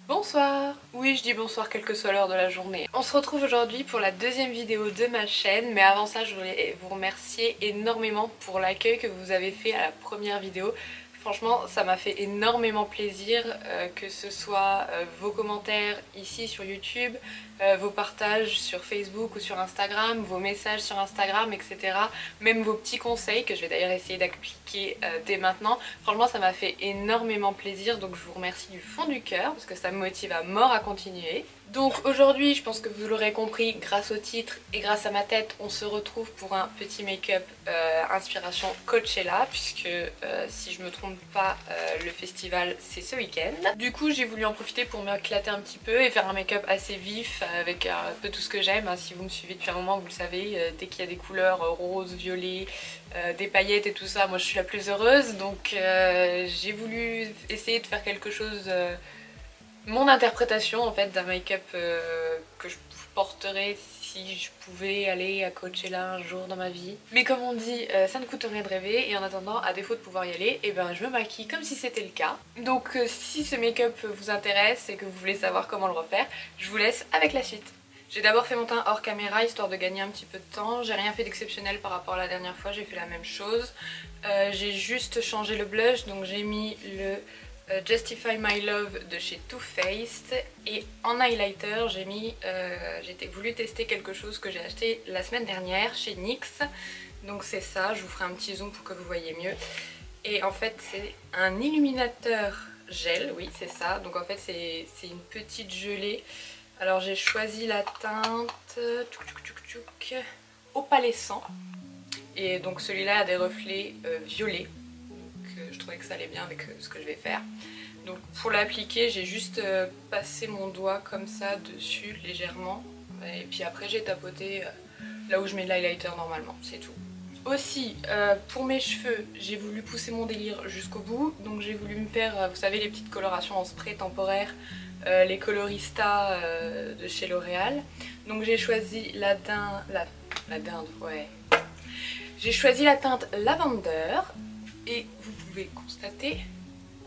Bonsoir! Oui, je dis bonsoir quelle que soit l'heure de la journée. On se retrouve aujourd'hui pour la deuxième vidéo de ma chaîne, mais avant ça je voulais vous remercier énormément pour l'accueil que vous avez fait à la première vidéo. Franchement, ça m'a fait énormément plaisir, que ce soit vos commentaires ici sur YouTube, vos partages sur Facebook ou sur Instagram, vos messages sur Instagram, etc. Même vos petits conseils que je vais d'ailleurs essayer d'appliquer dès maintenant. Franchement, ça m'a fait énormément plaisir, donc je vous remercie du fond du cœur parce que ça me motive à mort à continuer. Donc aujourd'hui, je pense que vous l'aurez compris, grâce au titre et grâce à ma tête, on se retrouve pour un petit make-up inspiration Coachella, puisque si je me trompe pas, le festival c'est ce week-end. Du coup, j'ai voulu en profiter pour m'éclater un petit peu et faire un make-up assez vif avec un peu tout ce que j'aime. Si vous me suivez depuis un moment, vous le savez, dès qu'il y a des couleurs roses, violets, des paillettes et tout ça, moi je suis la plus heureuse. Donc j'ai voulu essayer de faire quelque chose... mon interprétation en fait d'un make-up que je porterais si je pouvais aller à Coachella un jour dans ma vie. Mais comme on dit, ça ne coûte rien de rêver, et en attendant, à défaut de pouvoir y aller, et ben je me maquille comme si c'était le cas. Donc si ce make-up vous intéresse et que vous voulez savoir comment le refaire, je vous laisse avec la suite. J'ai d'abord fait mon teint hors caméra histoire de gagner un petit peu de temps. J'ai rien fait d'exceptionnel par rapport à la dernière fois, j'ai fait la même chose. J'ai juste changé le blush, donc j'ai mis le Justify My Love de chez Too Faced, et en highlighter j'ai voulu tester quelque chose que j'ai acheté la semaine dernière chez NYX. Donc c'est ça, je vous ferai un petit zoom pour que vous voyez mieux. Et en fait c'est un illuminateur gel, oui c'est ça. Donc en fait c'est une petite gelée. Alors j'ai choisi la teinte opalescent, et donc celui-là a des reflets violets. Je trouvais que ça allait bien avec ce que je vais faire. Donc pour l'appliquer, j'ai juste passé mon doigt comme ça dessus légèrement, et puis après j'ai tapoté là où je mets de l'highlighter normalement, c'est tout. Aussi pour mes cheveux, j'ai voulu pousser mon délire jusqu'au bout, donc j'ai voulu me faire, vous savez, les petites colorations en spray temporaire, les Colorista de chez L'Oréal. Donc j'ai choisi la dinde, ouais. J'ai choisi la teinte Lavender. Et vous pouvez constater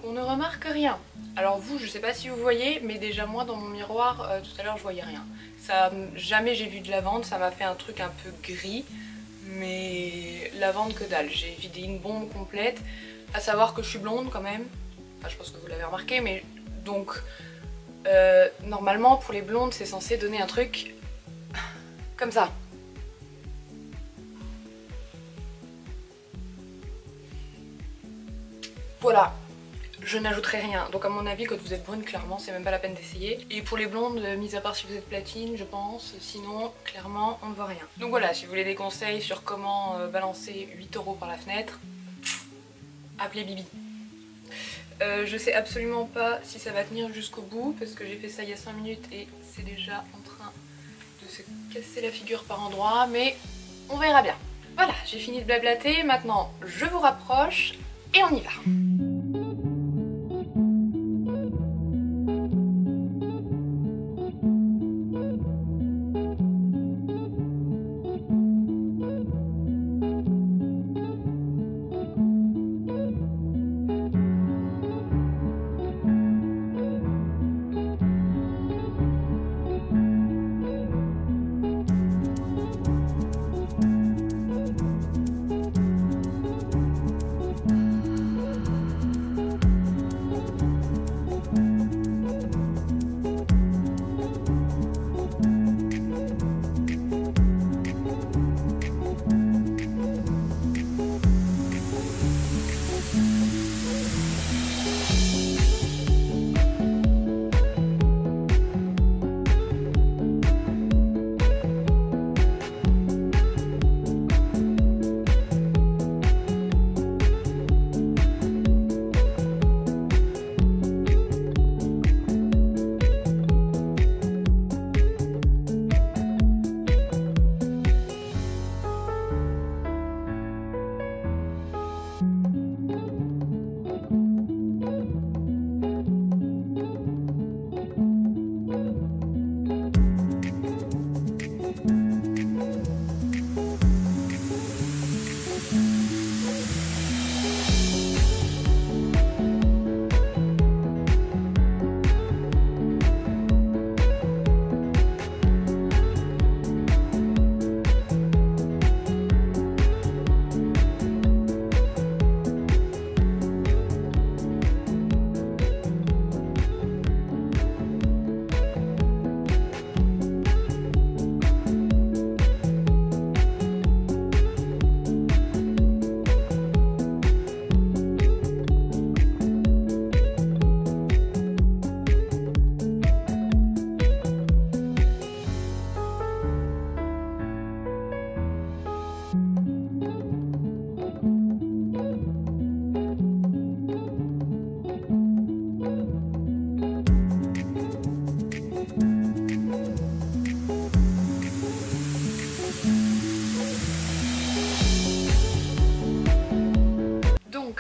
qu'on ne remarque rien. Alors vous, je sais pas si vous voyez, mais déjà moi dans mon miroir, tout à l'heure je voyais rien. Ça, jamais j'ai vu de lavande, ça m'a fait un truc un peu gris, mais lavande que dalle. J'ai vidé une bombe complète, à savoir que je suis blonde quand même. Enfin, je pense que vous l'avez remarqué, mais donc normalement pour les blondes c'est censé donner un truc comme ça. Voilà, je n'ajouterai rien. Donc à mon avis, quand vous êtes brune, clairement, c'est même pas la peine d'essayer. Et pour les blondes, mis à part si vous êtes platine, je pense, sinon, clairement, on ne voit rien. Donc voilà, si vous voulez des conseils sur comment balancer 8 € par la fenêtre, appelez Bibi. Je sais absolument pas si ça va tenir jusqu'au bout, parce que j'ai fait ça il y a 5 minutes et c'est déjà en train de se casser la figure par endroits, mais on verra bien. Voilà, j'ai fini de blablater, maintenant je vous rapproche et on y va.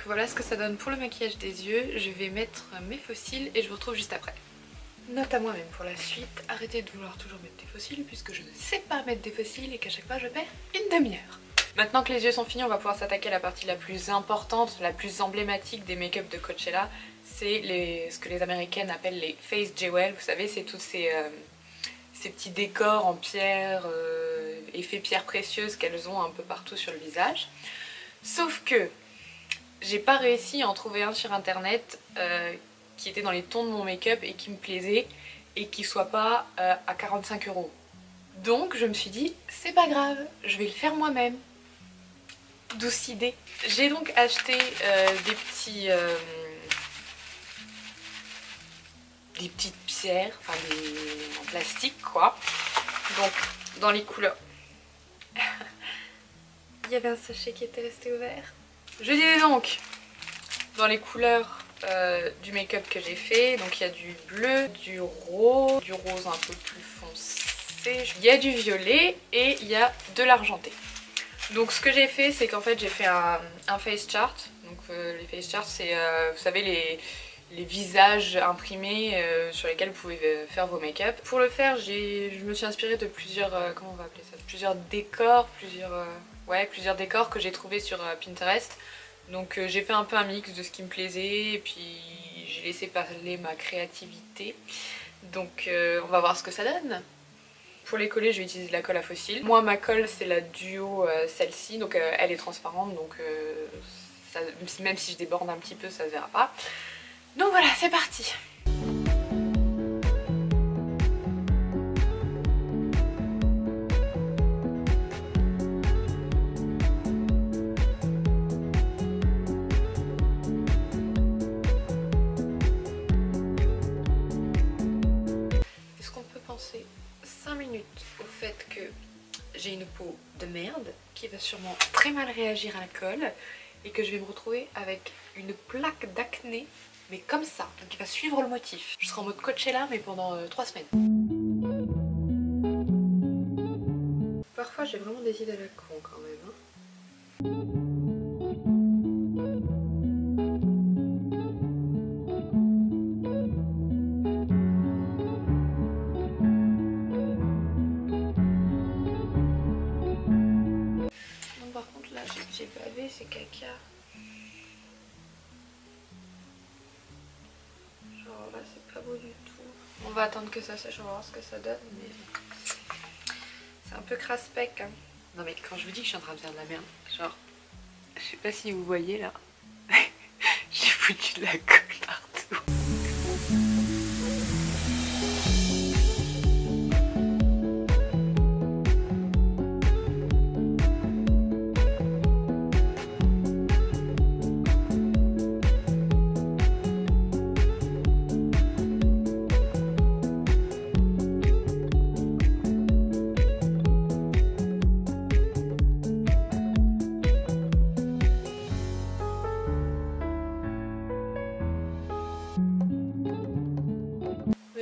voilà ce que ça donne pour le maquillage des yeux. Je vais mettre mes faux cils et je vous retrouve juste après. Note à moi-même pour la suite, arrêtez de vouloir toujours mettre des faux cils puisque je ne sais pas mettre des faux cils et qu'à chaque fois je perds une demi-heure. Maintenant que les yeux sont finis, on va pouvoir s'attaquer à la partie la plus importante, la plus emblématique des make-up de Coachella. C'est ce que les américaines appellent les face jewels. Vous savez, c'est tous ces petits décors en pierre, effets pierres précieuses qu'elles ont un peu partout sur le visage. Sauf que j'ai pas réussi à en trouver un sur internet qui était dans les tons de mon make-up et qui me plaisait et qui soit pas à 45 €. Donc je me suis dit, c'est pas grave, je vais le faire moi-même. Douce idée. J'ai donc acheté des petites pierres, enfin en plastique quoi. Donc dans les couleurs. Il y avait un sachet qui était resté ouvert. Je disais donc dans les couleurs du make-up que j'ai fait. Donc il y a du bleu, du rose un peu plus foncé, il y a du violet et il y a de l'argenté. Donc ce que j'ai fait, c'est qu'en fait j'ai fait un face chart. Donc les face charts, c'est vous savez les visages imprimés sur lesquels vous pouvez faire vos make-up. Pour le faire, je me suis inspirée de plusieurs comment on va appeler ça, plusieurs décors, plusieurs décors que j'ai trouvés sur Pinterest. Donc j'ai fait un peu un mix de ce qui me plaisait et puis j'ai laissé parler ma créativité. Donc on va voir ce que ça donne. Pour les coller, je vais utiliser de la colle à fossiles. Moi, ma colle, c'est la Duo, celle-ci. Donc elle est transparente, donc même si je déborde un petit peu, ça se verra pas. Donc voilà, c'est parti. Est-ce qu'on peut penser 5 minutes au fait que j'ai une peau de merde qui va sûrement très mal réagir à la colle et que je vais me retrouver avec une plaque d'acné mais comme ça, donc il va suivre le motif. Je serai en mode Coachella mais pendant 3 semaines. Parfois j'ai vraiment des idées à la con quand même hein. Non, par contre là j'ai bavé, c'est caca. Là c'est pas beau du tout. On va attendre que ça sèche, on va voir ce que ça donne, mais c'est un peu crasse-pec hein. Non mais quand je vous dis que je suis en train de faire de la merde, genre, je sais pas si vous voyez là, j'ai foutu de la colle partout.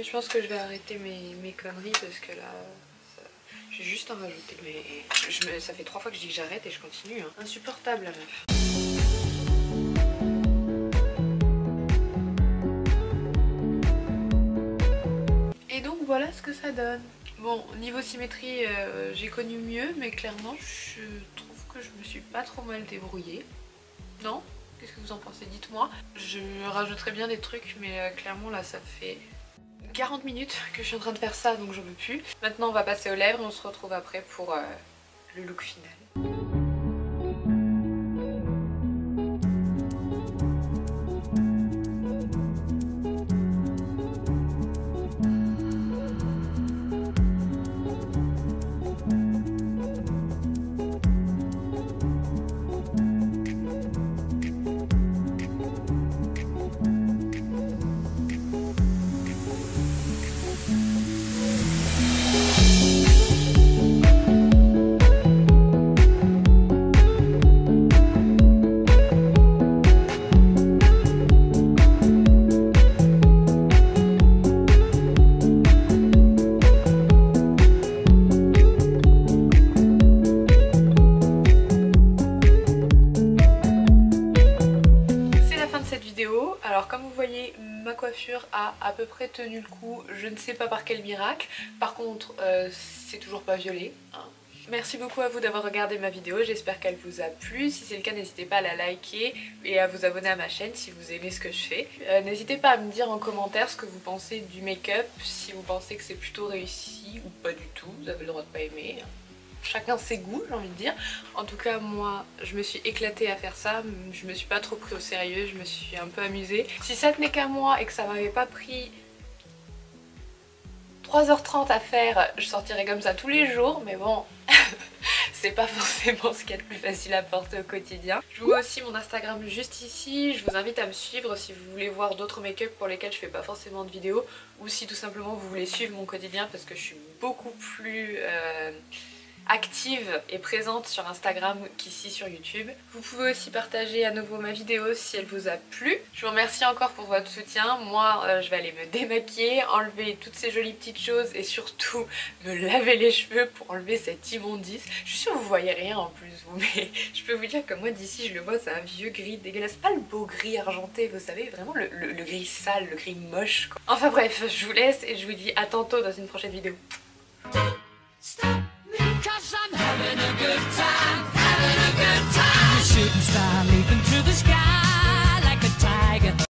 Je pense que je vais arrêter mes conneries parce que là, je vais juste en rajouter. Mais ça fait 3 fois que je dis que j'arrête et je continue. Hein. Insupportable la meuf. Et donc voilà ce que ça donne. Bon, niveau symétrie, j'ai connu mieux, mais clairement je trouve que je me suis pas trop mal débrouillée. Non? Qu'est-ce que vous en pensez? Dites-moi. Je rajouterais bien des trucs, mais clairement là ça fait 40 minutes que je suis en train de faire ça, donc j'en peux plus. Maintenant on va passer aux lèvres et on se retrouve après pour le look final. Alors comme vous voyez, ma coiffure a à peu près tenu le coup, je ne sais pas par quel miracle. Par contre, c'est toujours pas violet, hein. Merci beaucoup à vous d'avoir regardé ma vidéo, j'espère qu'elle vous a plu. Si c'est le cas, n'hésitez pas à la liker et à vous abonner à ma chaîne si vous aimez ce que je fais. N'hésitez pas à me dire en commentaire ce que vous pensez du make-up, si vous pensez que c'est plutôt réussi ou pas du tout, vous avez le droit de pas aimer. Chacun ses goûts, j'ai envie de dire. En tout cas, moi, je me suis éclatée à faire ça, je me suis pas trop pris au sérieux, je me suis un peu amusée. Si ça tenait qu'à moi et que ça m'avait pas pris 3h30 à faire, je sortirais comme ça tous les jours, mais bon, c'est pas forcément ce qu'il y a de plus facile à porter au quotidien. Je vous mets aussi mon Instagram juste ici, je vous invite à me suivre si vous voulez voir d'autres make-up pour lesquels je fais pas forcément de vidéos, ou si tout simplement vous voulez suivre mon quotidien parce que je suis beaucoup plus active et présente sur Instagram qu'ici sur YouTube. Vous pouvez aussi partager à nouveau ma vidéo si elle vous a plu. Je vous remercie encore pour votre soutien. Moi je vais aller me démaquiller, enlever toutes ces jolies petites choses et surtout me laver les cheveux pour enlever cette immondice. Je suis sûre que vous voyez rien en plus vous, mais je peux vous dire que moi d'ici je le vois, c'est un vieux gris dégueulasse. Pas le beau gris argenté, vous savez, vraiment le gris sale, le gris moche quoi. Enfin bref, je vous laisse et je vous dis à tantôt dans une prochaine vidéo.